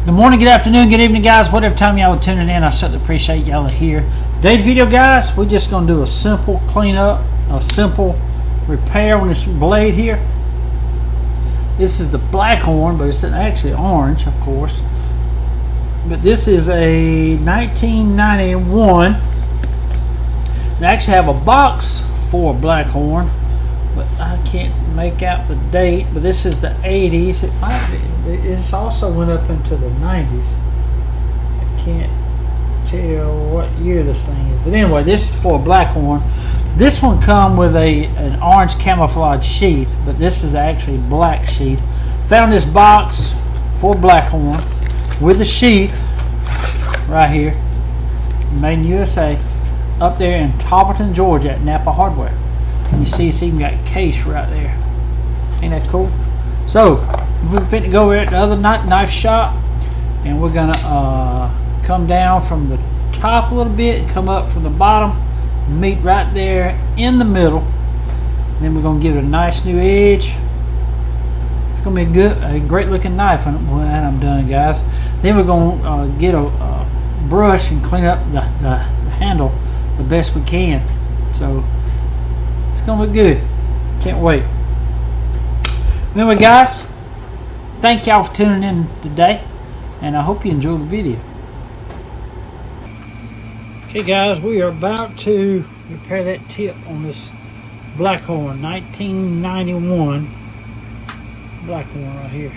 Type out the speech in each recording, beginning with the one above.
Good morning, good afternoon, good evening, guys. Whatever time y'all are tuning in, I certainly appreciate y'all are here. Today's video, guys, we're just going to do a simple cleanup, a simple repair on this blade here. This is the Blackhorn, but it's actually orange, of course. But this is a 1991. They actually have a box for a Blackhorn, but I can't make out the date. But this is the 80s. It might be. It's also went up into the 90s. I can't tell what year this thing is. But anyway, this is for a Blackhorn. This one come with an orange camouflage sheath, but this is actually black sheath. Found this box for Blackhorn with the sheath right here, made in USA, up there in Topperton, Georgia at Napa Hardware. And you see it's even got case right there. Ain't that cool? So we're finna go over at the other knife shop, and we're gonna come down from the top a little bit and come up from the bottom, meet right there in the middle. Then we're gonna give it a nice new edge. It's gonna be a great looking knife when I'm done, guys. Then we're gonna get a brush and clean up the handle the best we can. So it's gonna look good. Can't wait. Anyway, guys, thank y'all for tuning in today, and I hope you enjoy the video. Okay, guys, we are about to repair that tip on this Blackhorn 1991 Blackhorn right here.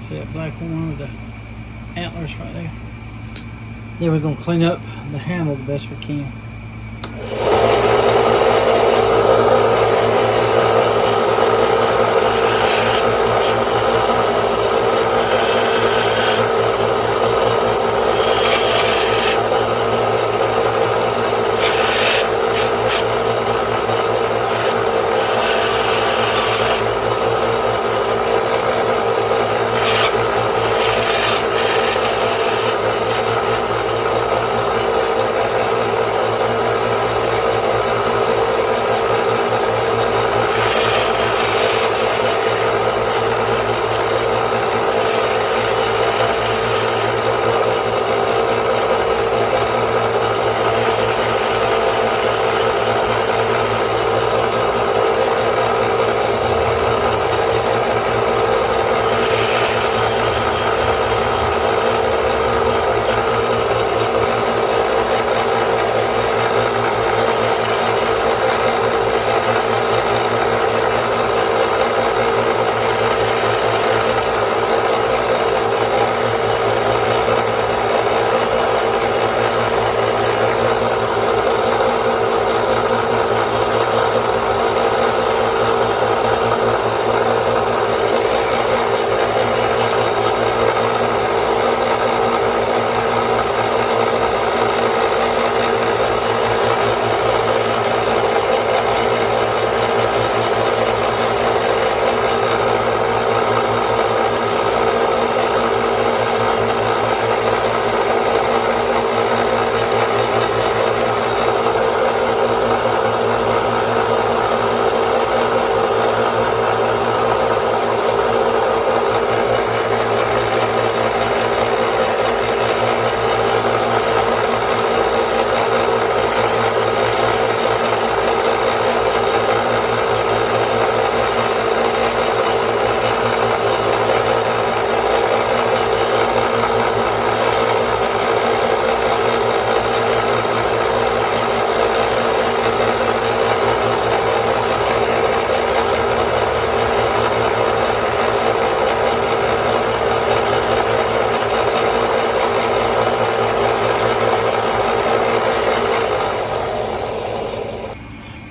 See that Blackhorn with the antlers right there? Then we're going to clean up the handle the best we can.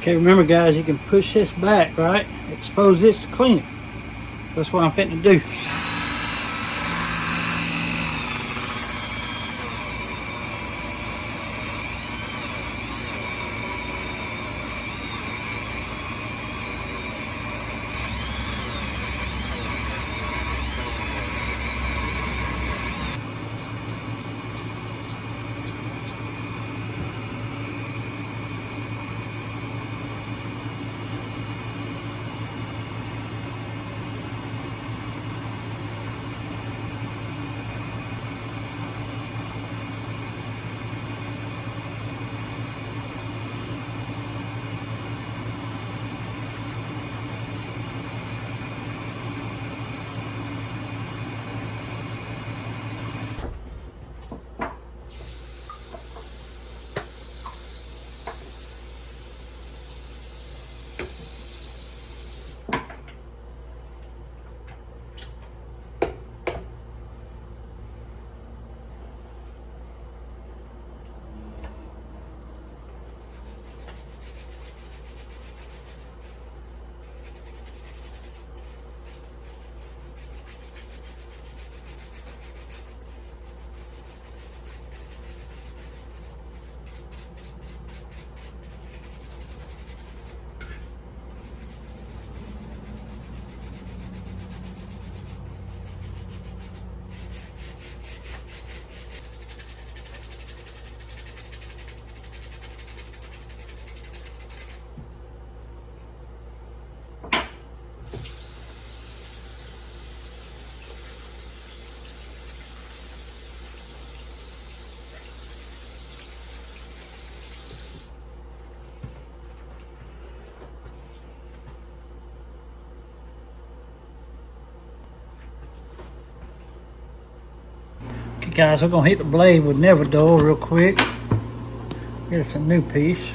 Okay, remember, guys, you can push this back, right? Expose this to clean it. That's what I'm fitting to do. Guys, we're gonna hit the blade with never dull real quick. Get us a new piece.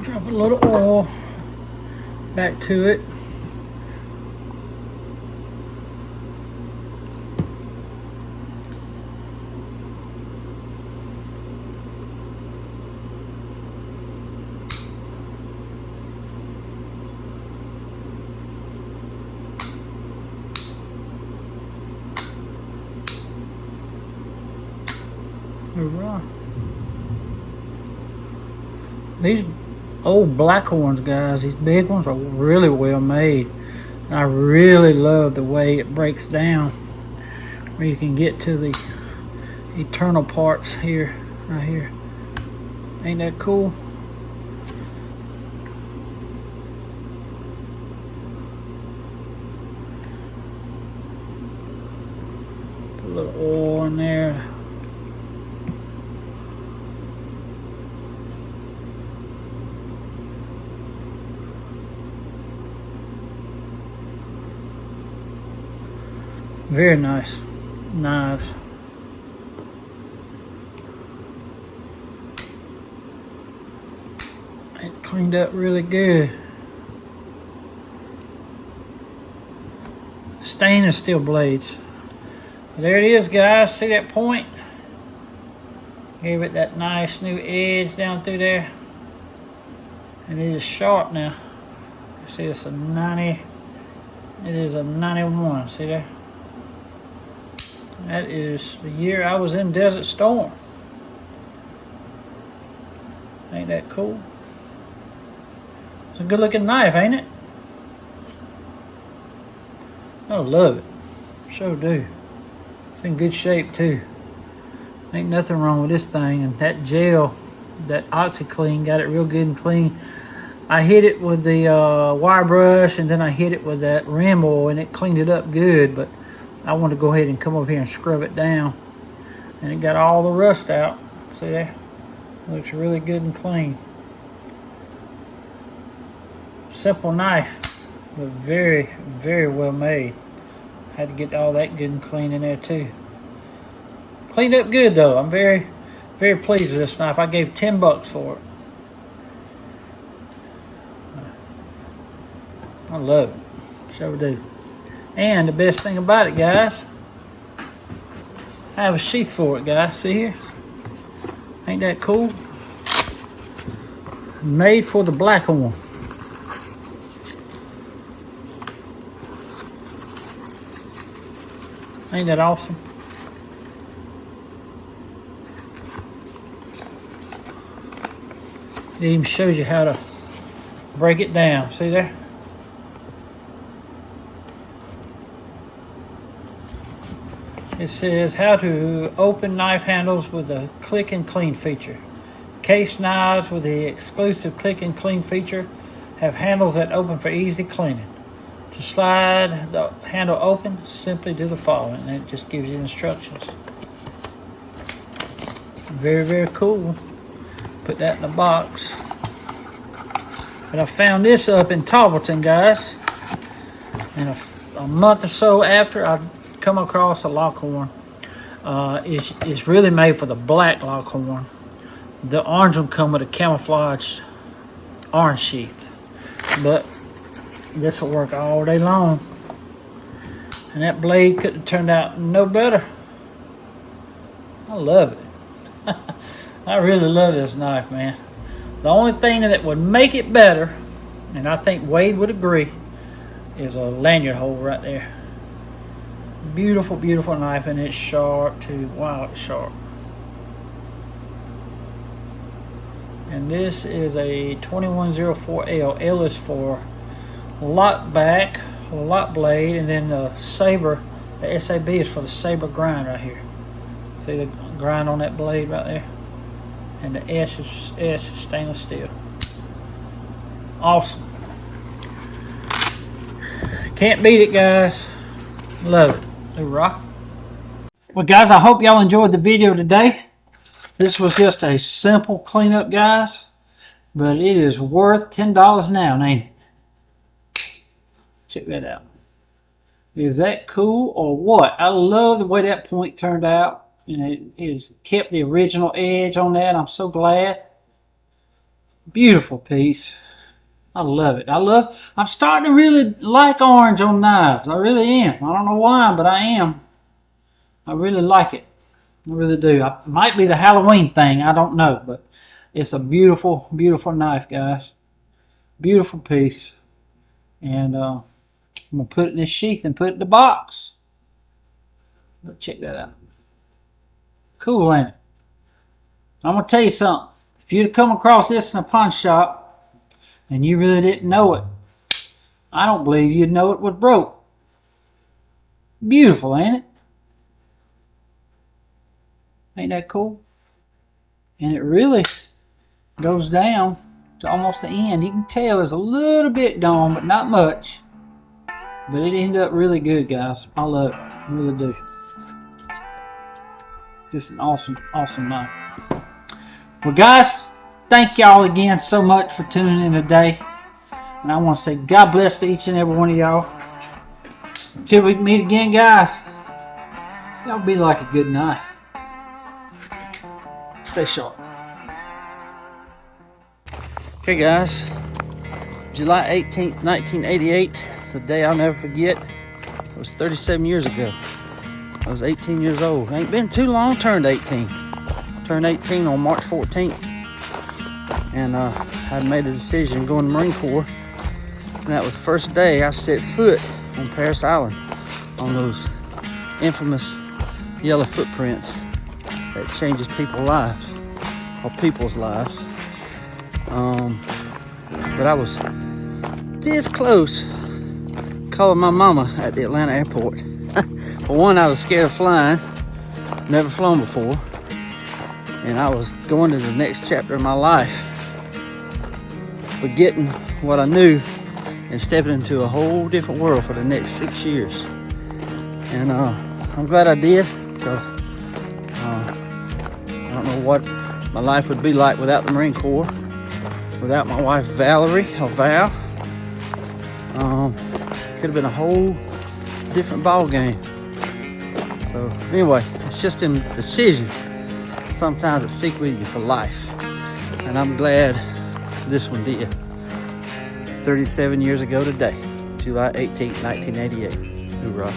Drop a little oil back to it. Hurrah. These old Blackhorns, guys, these big ones are really well made. And I really love the way it breaks down, where you can get to the eternal parts here, right here. Ain't that cool? Put a little oil in there. Very nice knives. It cleaned up really good. Stainless steel blades. There it is, guys. See that point? Gave it that nice new edge down through there. And it is sharp now. See, it's a 90. It is a 91. See there? That is the year I was in Desert Storm. Ain't that cool? It's a good looking knife, ain't it? I love it. Sure do. It's in good shape too. Ain't nothing wrong with this thing. And that gel, that OxyClean, got it real good and clean. I hit it with the wire brush, and then I hit it with that rim oil, and it cleaned it up good. But I want to go ahead and come over here and scrub it down. And it got all the rust out. See there? Looks really good and clean. Simple knife, but very, very well made. Had to get all that good and clean in there too. Cleaned up good though. I'm very, very pleased with this knife. I gave $10 for it. I love it. Sure do. And the best thing about it, guys, I have a sheath for it, guys. See here? Ain't that cool? Made for the Blackhorn. Ain't that awesome? It even shows you how to break it down. See there? It says how to open knife handles with a click and clean feature. Case knives with the exclusive click and clean feature have handles that open for easy cleaning. To slide the handle open, simply do the following, and it just gives you instructions. Very, very cool. Put that in the box. But I found this up in Tarleton, guys. And a month or so after, I come across a Lockhorn. It's really made for the black Lockhorn. The orange one come with a camouflage orange sheath, but this will work all day long. And that blade couldn't have turned out no better. I love it. I really love this knife, man. The only thing that would make it better, and I think Wade would agree, is a lanyard hole right there. Beautiful, beautiful knife, and it's sharp too. Wow, it's sharp. And this is a 2104L. L is for lockback, lock blade, and then the saber, the SAB is for the saber grind right here. See the grind on that blade right there? And the S is stainless steel. Awesome. Can't beat it, guys. Love it. Hoorah. Well, guys, I hope y'all enjoyed the video today. This was just a simple cleanup, guys, but it is worth $10 now, ain't it? Check that out. Is that cool or what? I love the way that point turned out. And it has kept the original edge on that. I'm so glad. Beautiful piece. I love it. I'm starting to really like orange on knives. I really am. I don't know why, but I am. I really like it. I really do. It might be the Halloween thing. I don't know, but it's a beautiful, beautiful knife, guys. Beautiful piece. And I'm going to put it in this sheath and put it in the box. But check that out. Cool, ain't it? I'm going to tell you something. If you'd have come across this in a pawn shop and you really didn't know it, I don't believe you'd know it was broke. Beautiful, ain't it? Ain't that cool? And it really goes down to almost the end. You can tell there's a little bit gone, but not much. But it ended up really good, guys. I love it. I really do. Just an awesome, awesome knife. Well, guys, thank y'all again so much for tuning in today. And I want to say God bless to each and every one of y'all. Until we meet again, guys, y'all be like a good knife. Stay sharp. Okay, guys. July 18th, 1988. The day I'll never forget. It was 37 years ago. I was 18 years old. Ain't been too long, turned 18. Turned 18 on March 14th. And I made a decision going to the Marine Corps. And that was the first day I set foot on Parris Island on those infamous yellow footprints that changes people's lives, or people's lives. But I was this close calling my mama at the Atlanta airport. For one, I was scared of flying, never flown before, and I was going to the next chapter of my life, forgetting what I knew and stepping into a whole different world for the next 6 years. And I'm glad I did, because I don't know what my life would be like without the Marine Corps, without my wife Valerie, or Val. Could have been a whole different ball game. So anyway, it's just in decisions sometimes that stick with you for life, and I'm glad this one did. 37 years ago today, July 18th, 1988. Hoorah.